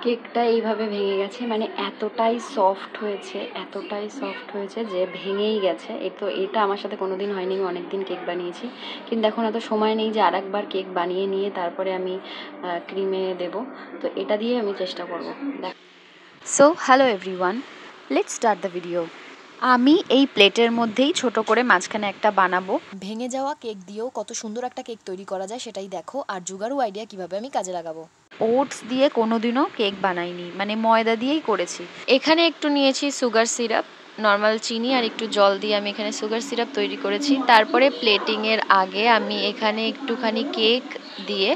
কেকটা এইভাবে ভেঙে গেছে, মানে এতটাই সফট হয়েছে যে ভেঙেই গেছে। এটা আমার সাথে কোনো দিন হয়নি, আমি অনেক দিন কেক বানিয়েছি, কিন্তু এখন এত সময় নেই যে আর একবার কেক বানিয়ে নিয়ে তারপরে আমি ক্রিমে দেব। তো এটা দিয়ে আমি চেষ্টা করব। So hello everyone, let's start the video. আমি এই প্লেটের মধ্যেই ছোট করে মাঝখানে একটা বানাবো। ভেঙে যাওয়া কেক দিয়েও কত সুন্দর একটা কেক তৈরি করা যায় সেটাই দেখো, আর জুগারু আইডিয়া কিভাবে আমি কাজে লাগাবো। ওটস দিয়ে কোনোদিনও কেক বানাইনি, মানে ময়দা দিয়েই করেছি। এখানে একটু নিয়েছি সুগার সিরাপ, নর্মাল চিনি আর একটু জল দিয়ে আমি এখানে সুগার সিরাপ তৈরি করেছি। তারপরে প্লেটিংয়ের আগে আমি এখানে একটুখানি কেক দিয়ে,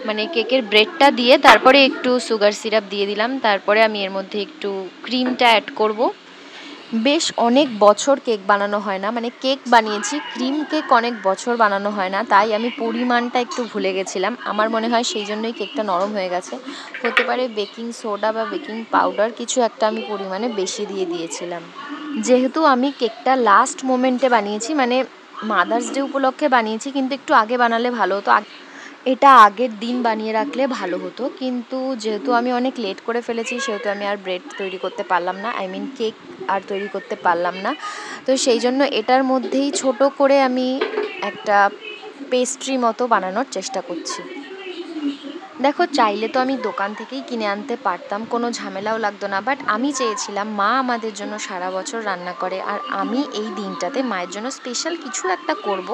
মানে কেকের ব্রেডটা দিয়ে তারপরে একটু সুগার সিরাপ দিয়ে দিলাম। তারপরে আমি এর মধ্যে একটু ক্রিমটা অ্যাড করব। বেশ অনেক বছর কেক বানানো হয় না, মানে কেক বানিয়েছি, ক্রিম কেক অনেক বছর বানানো হয় না, তাই আমি পরিমাণটা একটু ভুলে গেছিলাম। আমার মনে হয় সেই জন্যই কেকটা নরম হয়ে গেছে। হতে পারে বেকিং সোডা বা বেকিং পাউডার কিছু একটা আমি পরিমাণে বেশি দিয়ে দিয়েছিলাম। যেহেতু আমি কেকটা লাস্ট মোমেন্টে বানিয়েছি, মানে মাদার্স ডে উপলক্ষে বানিয়েছি, কিন্তু একটু আগে বানালে ভালো হতো। এটা আগের দিন বানিয়ে রাখলে ভালো হতো, কিন্তু যেহেতু আমি অনেক লেট করে ফেলেছি সেহেতু আমি আর ব্রেড তৈরি করতে পারলাম না, কেক আর তৈরি করতে পারলাম না। তো সেই জন্য এটার মধ্যেই ছোট করে আমি একটা পেস্ট্রি মতো বানানোর চেষ্টা করছি। দেখো, চাইলে তো আমি দোকান থেকেই কিনে আনতে পারতাম, কোনো ঝামেলাও লাগতো না, বাট আমি চেয়েছিলাম মা আমাদের জন্য সারা বছর রান্না করে, আর আমি এই দিনটাতে মায়ের জন্য স্পেশাল কিছু একটা করব।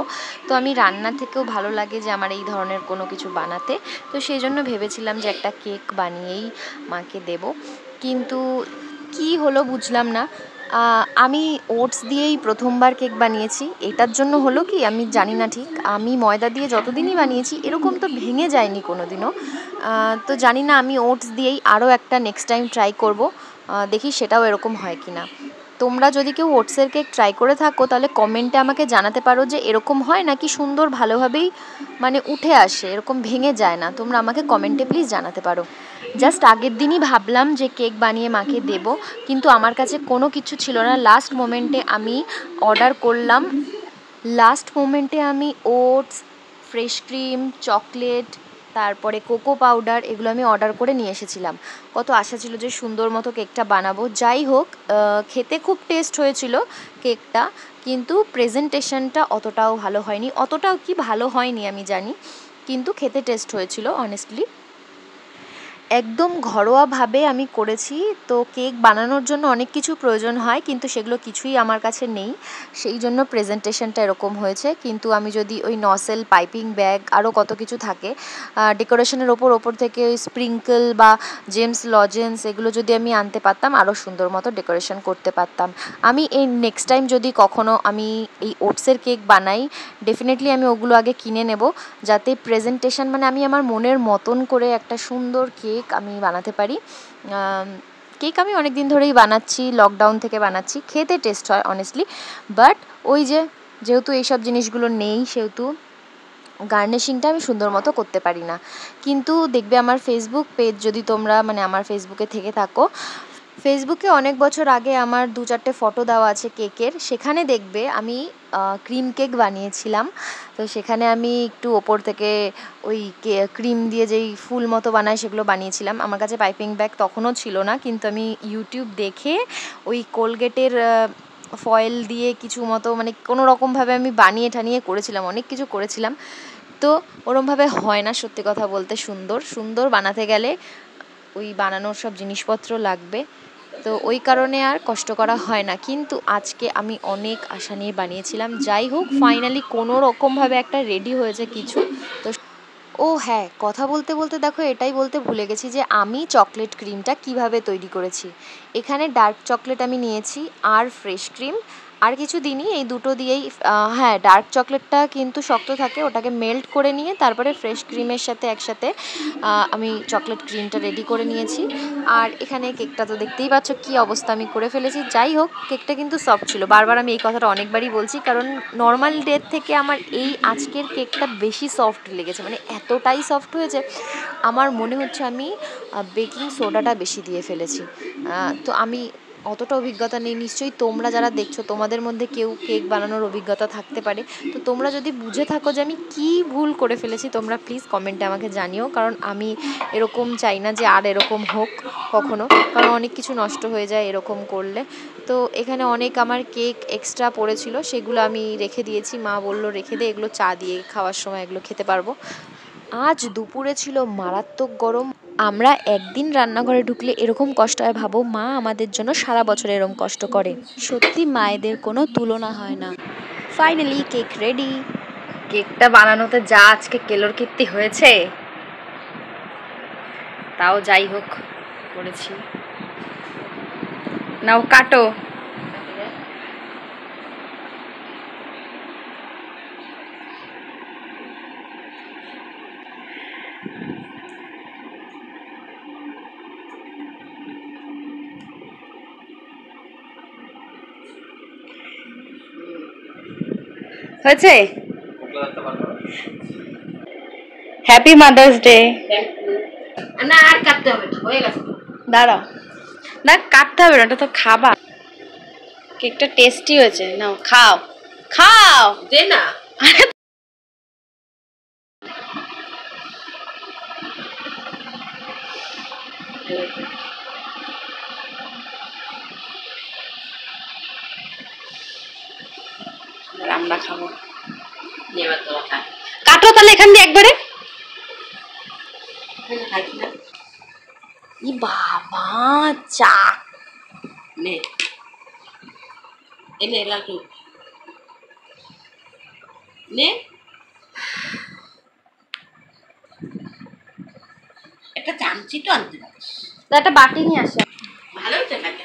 তো আমি রান্না থেকেও ভালো লাগে যে আমার এই ধরনের কোনো কিছু বানাতে। তো সেই জন্য ভেবেছিলাম যে একটা কেক বানিয়েই মাকে দেব, কিন্তু কি হলো বুঝলাম না। আমি ওটস দিয়েই প্রথমবার কেক বানিয়েছি, এটার জন্য হলো কি আমি জানি না ঠিক। আমি ময়দা দিয়ে যতদিনই বানিয়েছি এরকম তো ভেঙে যায়নি কোনো দিনও। তো জানি না, আমি ওটস দিয়েই আরও একটা নেক্সট টাইম ট্রাই করব, দেখি সেটাও এরকম হয় কি না। তোমরা যদি কেউ ওটসের কেক ট্রাই করে থাকো তাহলে কমেন্টে আমাকে জানাতে পারো যে এরকম হয় নাকি সুন্দর ভালোভাবেই মানে উঠে আসে, এরকম ভেঙে যায় না। তোমরা আমাকে কমেন্টে প্লিজ জানাতে পারো। জাস্ট আগের দিনই ভাবলাম যে কেক বানিয়ে মাকে দেব, কিন্তু আমার কাছে কোনো কিছু ছিল না। লাস্ট মোমেন্টে আমি অর্ডার করলাম, ওটস, ফ্রেশ ক্রিম, চকলেট, তারপরে কোকো পাউডার, এগুলো আমি অর্ডার করে নিয়ে এসেছিলাম। কত আশা ছিল যে সুন্দর মতো কেকটা বানাবো। যাই হোক, খেতে খুব টেস্ট হয়েছিল কেকটা, কিন্তু প্রেজেন্টেশনটা অতটাও ভালো হয়নি। অতটাও কি ভালো হয়নি আমি জানি, কিন্তু খেতে টেস্ট হয়েছিল অনেস্টলি। একদম ঘরোয়াভাবে আমি করেছি। তো কেক বানানোর জন্য অনেক কিছু প্রয়োজন হয়, কিন্তু সেগুলো কিছুই আমার কাছে নেই, সেই জন্য প্রেজেন্টেশনটা এরকম হয়েছে। কিন্তু আমি যদি ওই নসেল, পাইপিং ব্যাগ, আরও কত কিছু থাকে ডেকোরেশনের ওপর থেকে ওই স্প্রিঙ্কল বা জেমস লজেন্স, এগুলো যদি আমি আনতে পারতাম আরও সুন্দর মতো ডেকোরেশন করতে পারতাম। আমি এই নেক্সট টাইম যদি কখনও আমি এই ওটসের কেক বানাই, ডেফিনেটলি আমি ওগুলো আগে কিনে নেব, যাতে প্রেজেন্টেশন, মানে আমি আমার মনের মতন করে একটা সুন্দর কেক আমি বানাতে পারি। কেক আমি অনেক দিন ধরেই বানাচ্ছি, লকডাউন থেকে বানাচ্ছি, খেতে টেস্ট হয় অনেস্টলি। বাট ওই যেহেতু এইসব জিনিসগুলো নেই, সেহেতু গার্নিশিংটা আমি সুন্দর মতো করতে পারি না। কিন্তু দেখবে আমার ফেসবুক পেজ, যদি তোমরা মানে আমার ফেসবুকে থেকে থাকো, ফেসবুকে অনেক বছর আগে আমার 2-4টে ফটো দেওয়া আছে কেকের, সেখানে দেখবে আমি ক্রিম কেক বানিয়েছিলাম। তো সেখানে আমি একটু ওপর থেকে ওই ক্রিম দিয়ে যেই ফুল মতো বানায় সেগুলো বানিয়েছিলাম। আমার কাছে পাইপিং ব্যাগ তখনও ছিল না, কিন্তু আমি ইউটিউব দেখে ওই কোলগেটের ফয়েল দিয়ে কিছু মতো, মানে কোনো রকমভাবে আমি বানিয়ে ঠানিয়ে করেছিলাম, অনেক কিছু করেছিলাম। তো ওরমভাবে হয় না, সত্যি কথা বলতে। সুন্দর বানাতে গেলে ওই বানানোর সব জিনিসপত্র লাগবে, তো ওই কারণে আর কষ্ট করা হয় না। কিন্তু আজকে আমি অনেক আশা নিয়ে বানিয়েছিলাম। যাই হোক, ফাইনালি কোনো রকমভাবে একটা রেডি হয়েছে কিছু। তো ও হ্যাঁ, কথা বলতে বলতে দেখো এটাই বলতে ভুলে গেছি যে আমি চকলেট ক্রিমটা কিভাবে তৈরি করেছি। এখানে ডার্ক চকলেট আমি নিয়েছি, আর ফ্রেশ ক্রিম, আর কিছু দিনই এই দুটো দিয়েই। হ্যাঁ, ডার্ক চকলেটটা কিন্তু শক্ত থাকে, ওটাকে মেল্ট করে নিয়ে তারপরে ফ্রেশ ক্রিমের সাথে একসাথে আমি চকলেট ক্রিমটা রেডি করে নিয়েছি। আর এখানে কেকটা তো দেখতেই পাচ্ছ কী অবস্থা আমি করে ফেলেছি। যাই হোক, কেকটা কিন্তু সফট ছিল। বারবার আমি এই কথাটা অনেকবারই বলছি, কারণ নর্মাল ডের থেকে আমার এই আজকের কেকটা বেশি সফট লেগেছে, মানে এতটাই সফট হয়েছে আমার মনে হচ্ছে আমি বেকিং সোডাটা বেশি দিয়ে ফেলেছি। তো আমি অতটা অভিজ্ঞতা নেই, নিশ্চয়ই তোমরা যারা দেখছো তোমাদের মধ্যে কেউ কেক বানানোর অভিজ্ঞতা থাকতে পারে। তো তোমরা যদি বুঝে থাকো যে আমি কী ভুল করে ফেলেছি, তোমরা প্লিজ কমেন্টে আমাকে জানিও, কারণ আমি এরকম চাই না যে আর এরকম হোক। কখনো, কারণ অনেক কিছু নষ্ট হয়ে যায় এরকম করলে। তো এখানে অনেক আমার কেক এক্সট্রা পড়েছিল, সেগুলো আমি রেখে দিয়েছি। মা বলল রেখে দে, এগুলো চা দিয়ে খাওয়ার সময় এগুলো খেতে পারবো। আজ দুপুরে ছিল মারাত্মক গরম। আমরা একদিন রান্নাঘরে ঢুকলে এরকম কষ্ট হয়, ভাবো মা আমাদের জন্য সারা বছর এরকম কষ্ট করে। সত্যি মায়েদের কোনো তুলনা হয় না। Finally cake ready. কেকটা বানানোতে যা আজকে কেলোর কীর্তি হয়েছে, তাও যাই হোক করেছি। নাও কাটো। হয়েছে? Happy mother's day. না আর কাটতে হবে না, হয়ে গেছে। দাঁড়াও, না কাটতে হবে না, ওটা তো খাবা। কেকটা টেস্টি হয়েছে, নাও খাও খাও। দে না। আমরা খাবো। কাটো তাহলে এখান দিয়ে একবারে। ই বাবা, চা নে এনে লাটু নে, একটা চামচি তো আনতে পারিস। একটা বাটি নিয়ে আসে। ভালো হয়েছে খাইতে,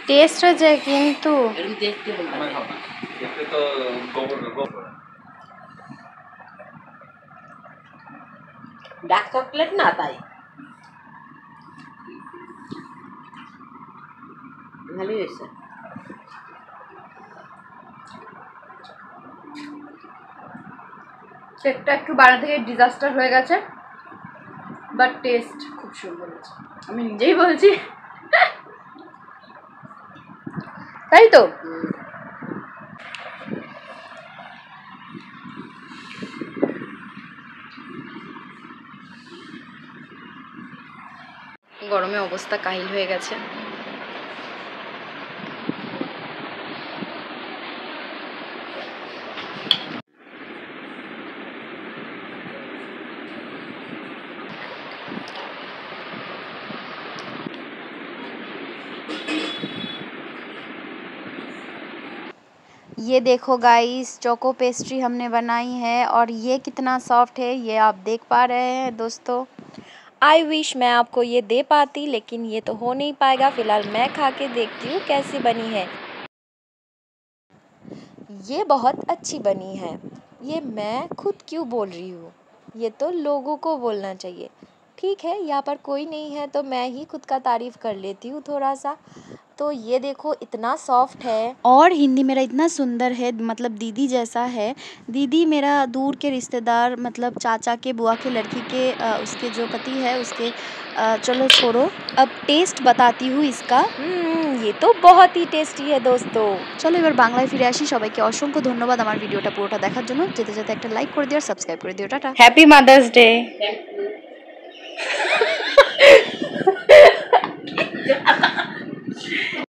টেস্ট হয়েছে কিন্তু এরকম দেখতে হবে। ডার্ক চকলেট না, তাই ভালোই হয়েছে। কেকটা একটু বাইরে থেকে ডিজাস্টার হয়ে গেছে, বাট টেস্ট খুব সুন্দর হয়েছে, আমি নিজেই বলছি। তাই তো। গরমে অবস্থা কাহিল হয়ে গেছে। ये देखो गाइस, चोको पेस्ट्री हमने बनाई है और ये कितना सॉफ्ट है ये आप देख पा रहे हैं दोस्तों। आई विश मैं आपको ये दे पाती, लेकिन ये तो हो नहीं पाएगा। फ़िलहाल मैं खा के देखती हूँ कैसी बनी है। ये बहुत अच्छी बनी है। ये मैं खुद क्यों बोल रही हूँ, ये तो लोगों को बोलना चाहिए। ठीक है, यहाँ पर कोई नहीं है तो मैं ही खुद का तारीफ़ कर लेती हूँ थोड़ा सा। तो ये देखो इतना सॉफ्ट है, और हिंदी मेरा इतना सुंदर है, मतलब दीदी जैसा है। दीदी मेरा दूर के रिश्तेदार, मतलब चाचा के बुआ के लड़की के उसके जो पति है उसके। चलो छोड़ो, अब टेस्ट बताती हूँ इसका। ये तो बहुत ही टेस्टी है दोस्तों। চলো এবার বাংলায় ফিরে আসি। সবাইকে অসংখ্য ধন্যবাদ আমার ভিডিওটা পুরোটা দেখার জন্য। যেতে যেতে একটা লাইক করে দিও আর সাবস্ক্রাইব করে দিও। Tata, happy mother's day.